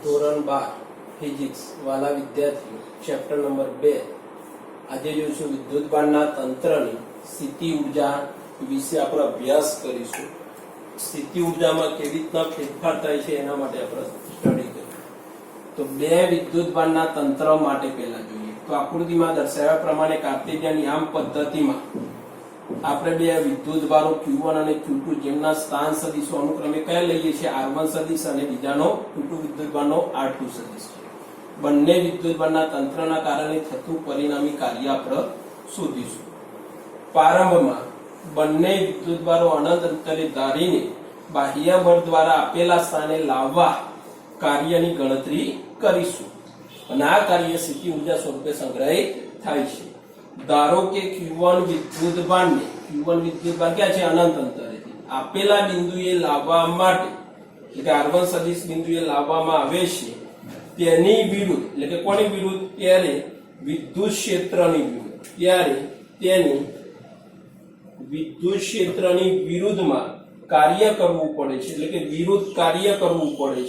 ધોરણ 12 ફિઝિક્સ વાલા વિદ્યાર્થીઓ ચેપ્ટર નંબર 2 આજે જોઈશું વિદ્યુતભારના તંત્રની સ્થિતિ ઉર્જા વિશે આપણે અભ્યાસ કરીશું. સ્થિતિ ઉર્જામાં કેવી રીતના ફેરફાર થાય છે એના માટે આપણે સ્ટડી કરીશું. તો બે વિદ્યુતભારના તંત્ર માટે પહેલા જોઈએ તો આકૃતિમાં દર્શાવ્યા પ્રમાણે કાર્ટેશિયન યામ પદ્ધતિમાં આપણે બે વિદ્યુતભારો Q1 અને Q2 જેમના સ્થાન સદિશો અનુક્રમે કયા લઈએ છીએ R1 સદિશ અને બીજાનો Q2 વિદ્યુતભારનો R2 સદિશ છે. બંને વિદ્યુતભારના તંત્રના કારણે થતું પરિણામી કાર્ય આપણે શોધીશું. પ્રારંભમાં બંને વિદ્યુતભારો અનંત અંતરે ધારીને બાહ્ય બળ દ્વારા આપેલા સ્થાને લાવવા કાર્યની ગણતરી કરીશું અને આ કાર્ય સ્થિતિ ઉર્જા સ્વરૂપે સંગ્રહિત થાય છે. ધારો કે Q1 વિદ્યુતભારને Q1 વિદ્યુતભાર ક્યાં છે અનંત અંતરેથી આપેલા બિંદુએ લાવવા માટે એટલે કે R1 સદિશ બિંદુએ લાવવામાં આવે છે તેની વિરુદ્ધ એટલે કે કોની વિરુદ્ધ ત્યારે વિદ્યુત ક્ષેત્રની વિરુદ્ધ ત્યારે તેની વિદ્યુત ક્ષેત્રની વિરુદ્ધમાં કાર્ય કરવું પડે છે એટલે કે વિરુદ્ધ કાર્ય કરવું પડે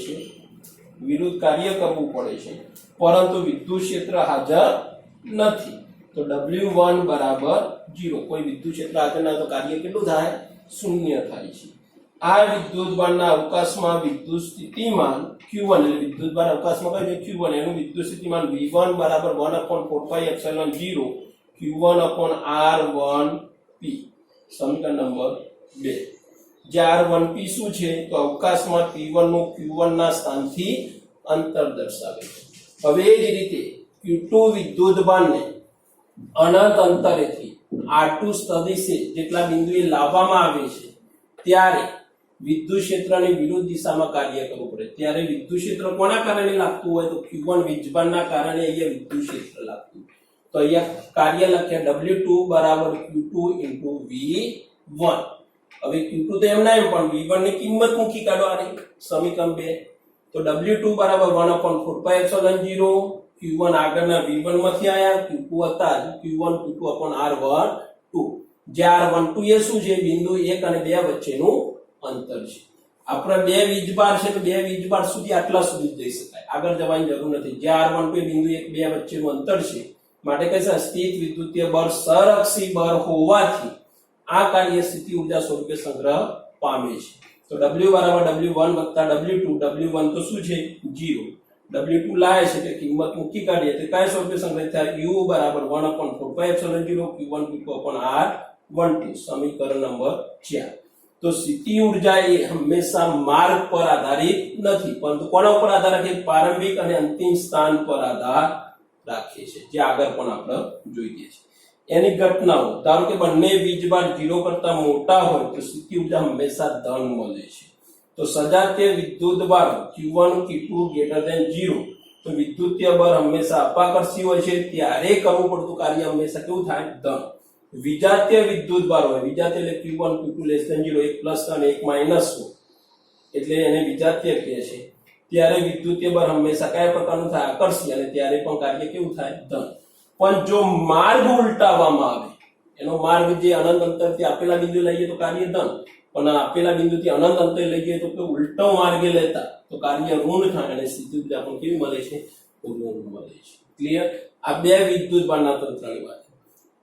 છે પરંતુ વિદ્યુત ક્ષેત્ર હાજર નથી તો W1 બરાબર 0 કોઈ વિદ્યુત ક્ષેત્ર હાજર ના તો કાર્ય કેટલું થાય શૂન્ય થાય છે. આ વિદ્યુતભારના અવકાશમાં વિદ્યુત સ્થિતિમાન Q1 એટલે વિદ્યુતભાર અવકાશમાં કઈ છે Q1 એનું વિદ્યુત સ્થિતિમાન V1 બરાબર 1/4πε0 Q1/R1p સમીકરણ નંબર 2. જ્યાં R1p શું છે તો અવકાશમાં P1 નું Q1 ના સ્થાનથી અંતર દર્શાવે છે. હવે એ જ રીતે Q2 વિદ્યુતભારને અનંત અંતરેથી R2 સદિશે જેટલા બિંદુએ લાવવામાં આવે છે ત્યારે વિદ્યુત ક્ષેત્રની વિરુદ્ધ દિશામાં કાર્ય કરવું પડે. ત્યારે વિદ્યુત ક્ષેત્ર કોના કારણે લાગતું હોય તો Q1 વીજભારના કારણે અહીંયા વિદ્યુત ક્ષેત્ર લાગતું. તો અહીંયા કાર્ય લખ્યા W2 બરાબર Q2 into V1. હવે Q2 તો એમ ના એમ પણ V1 ની કિંમત મૂકી કાઢવાની સમીકરણ 2 તો W2 બરાબર 1/4πε0 Q1 આગળના V1 માંથી આયા Q2 હતા Q1 Q2/R12 જ્યાં R12 એ શું છે બિંદુ 1 અને 2 વચ્ચેનું અંતર છે. આપણે બે વીજભાર છે તો બે વીજભાર સુધી આટલા સુધી જઈ શકાય આગળ જવાની જરૂર નથી. જ્યાં R12 એ બિંદુ 1 2 વચ્ચેનું અંતર છે માટે કહે છે સ્થિત વિદ્યુતીય બળ સરઅક્ષી બળ હોવાથી આ કાર્ય સ્થિતિ ઉર્જા સ્વરૂપે સંગ્રહ પામે છે. તો W બરાબર W1 વત્તા W2 W1 તો શું છે 0 W2 લાવે છે તે કિંમત મૂકી કાઢીએ તો કયા સ્વરૂપે સંગ્રહિત થાય U બરાબર 1/4πε0 Q1 Q2/R12 સમીકરણ નંબર 4. તો સ્થિતિ ઉર્જા એ હંમેશા માર્ગ પર આધારિત નથી પરંતુ કોના ઉપર આધાર રાખે પ્રારંભિક અને અંતિમ સ્થાન પર આધાર રાખે છે જે આગળ પણ આપણે જોઈએ છીએ. એની ઘટનાઓ ધારો કે બંને વીજભાર 0 કરતા મોટા હોય તો સ્થિતિ ઉર્જા હંમેશા ધન મળે છે. તો સજાતીય વિદ્યુતભાર Q1 Q2 0 તો વિદ્યુતીય બળ હંમેશા અપાકર્ષી હોય છે ત્યારે કરવું પડતું કાર્ય હંમેશા કેવું થાય ધન. વિજાતીય વિદ્યુતભાર હોય વિજાતીય એટલે Q1 Q2 0 એક પ્લસ અને એક માઇનસ એટલે એને વિજાતીય કહે છે ત્યારે વિદ્યુતીય બળ હંમેશા કયા પ્રકારનું થાય આકર્ષી અને ત્યારે પણ કાર્ય કેવું થાય ધન. પણ જો માર્ગ ઉલટાવવામાં આવે એનો માર્ગ જે અનંત અંતરથી આપેલા બિંદુ લઈએ તો કાર્ય ધન પણ આપેલા બિંદુથી અનંત અંતરે લઈ જઈએ તો ઉલટો માર્ગે લેતા તો કાર્ય ઋણ થાય અને સ્થિતિ ઉર્જા પણ કેવી મળે છે ઋણ મળે છે. ક્લિયર? આ બે વિદ્યુતભારના તંત્રની વાત.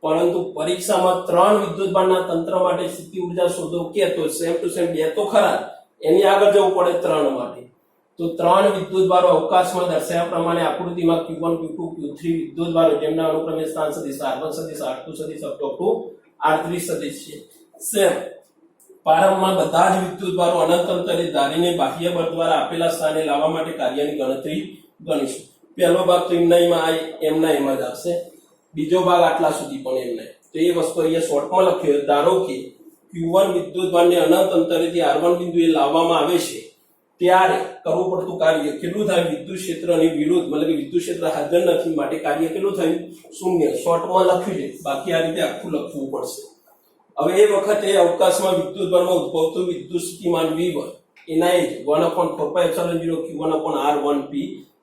પરંતુ પરીક્ષામાં 3 વિદ્યુતભારના તંત્ર માટે સ્થિતિ ઉર્જા શોધો કે તો સેમ ટુ સેમ બે તો ખરા એની આગળ જવું પડે 3 માટે. તો 3 વિદ્યુતભારો અવકાશમાં દર્શાવ્યા પ્રમાણે આકૃતિમાં Q1 Q2 Q3 વિદ્યુતભારો જેમના અનુક્રમે સ્થાન સદિશ R1 સદિશ R2 સદિશ up to R3 સદિશ છે. સેમ પ્રારંભમાં બધા જ વિદ્યુતભારો અનંત અંતરે ધારીને બાહ્ય બળ દ્વારા આપેલા સ્થાને લાવવા માટે કાર્યની ગણતરી ગણીશું. પહેલો ભાગ તો એમના એમ જ આવશે. બીજો ભાગ આટલા સુધી પણ એમ નહીં. તો એ વસ્તુ અહીંયા શોર્ટમાં લખ્યો. ધારો કે Q1 વિદ્યુતભારને અનંત અંતરેથી R1 બિંદુએ લાવવામાં આવે છે ત્યારે કરવું પડતું કાર્ય કેટલું થાય વિદ્યુત ક્ષેત્રની વિરુદ્ધ મતલબ કે વિદ્યુત ક્ષેત્ર હાજર નથી માટે કાર્ય કેટલું થયું શૂન્ય. શોર્ટમાં લખ્યું છે બાકી આ રીતે આખું લખવું પડશે. હવે એ વખતે અવકાશમાં વિદ્યુતભારમાં ઉદ્ભવતું વિદ્યુત સ્થિતિમાન V1 એના એ જ 1/4πε0 Q1/R1p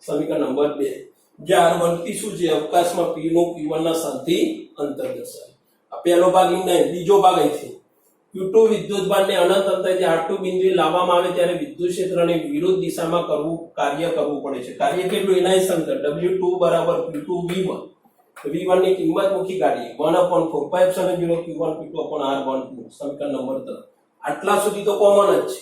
સમીકરણ નંબર 2. જ્યાં R1p શું છે અવકાશમાં P નું Q1 ના સ્થાનથી અંતર દર્શાવે. આ પહેલો ભાગ એમ નહીં બીજો ભાગ અહીંથી Q2 વિદ્યુતભારને અનંત અંતરથી R2 બિંદુએ લાવવામાં આવે ત્યારે વિદ્યુત ક્ષેત્રને વિરુદ્ધ દિશામાં કાર્ય કરવું પડે છે. કાર્ય કેટલું એના સમીકરણ W2 બરાબર Q2 V1. V1 ની કિંમત મૂકી કાઢીએ 1/4πε0 Q1 Q2 R12 સમીકરણ નંબર 3. આટલા સુધી તો કોમન જ છે.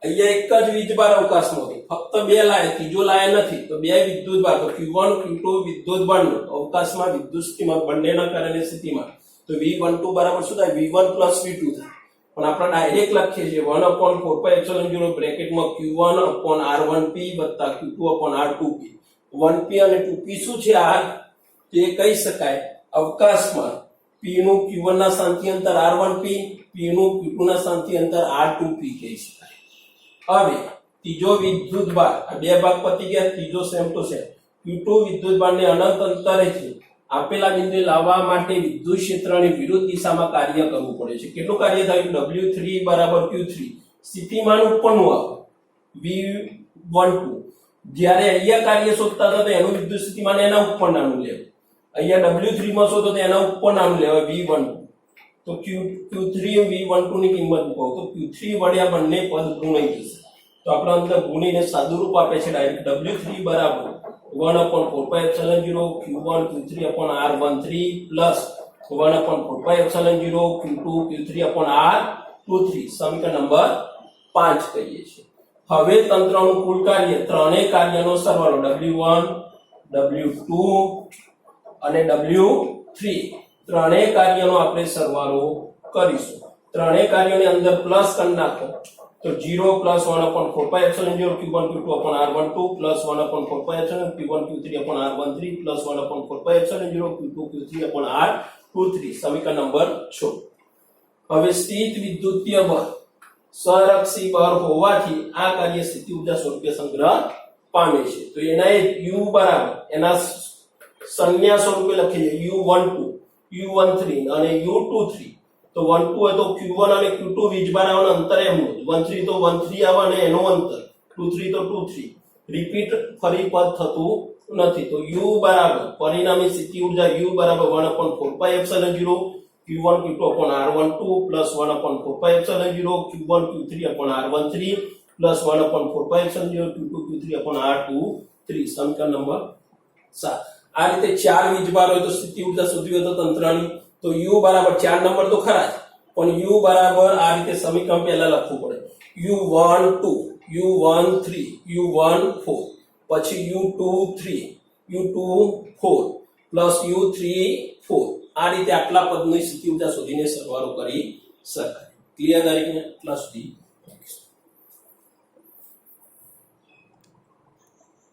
અહીંયા એક જ વીજભાર અવકાશમાં છે, ફક્ત બે લાય, ત્રીજો લાય નથી, તો બે વિદ્યુતભાર, તો Q1 Q2 વિદ્યુતભારનો અવકાશમાં વિદ્યુત સ્થિતિમાં બંનેના કારણે સ્થિતિમાં, તો V12 બરાબર શું થાય? V1 plus V2 થાય. પણ આપણે ડાયરેક્ટ લખીએ છીએ 1/4πε0 બ્રેકેટમાં Q1 R1P વત્તા Q2 R2P. 1P અને 2P શું છે? આ તે કહી શકાય અવકાશમાં P નું Q1 ના સ્થાનથી અંતર R1P, P નું Q2 ના સ્થાનથી અંતર R2P કહી શકાય. હવે ત્રીજો વિદ્યુતભાર, આ બે ભાગ પતી ગયા, ત્રીજો સેમ ટુ સેમ. Q2 વિદ્યુતભારને અનંત અંતરેથી આપેલા બિંદુએ લાવવા માટે વિદ્યુત ક્ષેત્રની વિરુદ્ધ દિશામાં કાર્ય કરવું પડે છે. કેટલું કાર્ય થાય? W3 બરાબર Q3. સ્થિતિમાન ઉપરનું આવે V12. જ્યારે અહીંયા કાર્ય શોધતા હતા તો એનું વિદ્યુત સ્થિતિમાન એના ઉપર નાનું લેવું. અહીંયા W3 માં શોધો તો એના ઉપર નાનું લેવાય V12. તો Q3 V12 ની કિંમત મૂકો તો Q3 વડે આ બંને પદ ગુણાઈ જશે. તો આપણે અંદર ગુણીને સાદુરૂપ આપે છે ડાયરેક્ટ W3 બરાબર 1/4πε0 Q1 Q3 R13 plus 1/4πε0 Q2 Q3 R23 સમીકરણ નંબર 5 કહીએ છીએ. હવે તંત્રનું કુલ કાર્ય, ત્રણેય કાર્યનો સરવાળો W1 W2 અને W3, ત્રણેય કાર્યનો આપણે સરવાળો કરીશું. ત્રણેય કાર્યોની અંદર પ્લસ કરી નાખો તો 0 plus 1/4πε0 Q1 Q2 R12 plus 1/4πε0 Q1 Q3 R13 plus 1/4πε0 Q2 Q3 R23 સમીકરણ નંબર 6. હવે સ્થિત વિદ્યુતીય બળ સંરક્ષી બળ હોવાથી આ કાર્ય સ્થિતિ ઊર્જા સ્વરૂપે સંગ્રહ પામે છે. તો એના U બરાબર એના સંજ્ઞા સ્વરૂપે લખીએ U12 U13 અને U23. તો 12 હોય તો Q1 અને Q2 વીજભાર આવવાનું અંતર એમનું, 13 તો 13 આવે અને એનું અંતર, 23 તો 23. રિપીટ ફરી પદ થતું નથી. તો U બરાબર પરિણામી સ્થિતિ ઊર્જા U બરાબર 1/4πε0 Q1 Q2 R12 plus 1/4πε0 Q1 Q3 R13 plus 1/4πε0 Q2 Q3 R23 સમીકરણ નંબર 7. આ રીતે ચાર વીજભાર હોય તો સ્થિતિ ઊર્જા શોધવી હોય તો તંત્રની, તો U બરાબર 4 નંબર તો ખરા જ, પણ U બરાબર આ રીતે સમીકરણ પહેલા લખવું પડે. U12 U13 U14 પછી U23 U24 પ્લસ U34. આ રીતે આટલા પદની સ્થિતિ ઊર્જા શોધીને સરવાળો કરી શકાય. ક્લિયર? દરેકને આટલા સુધી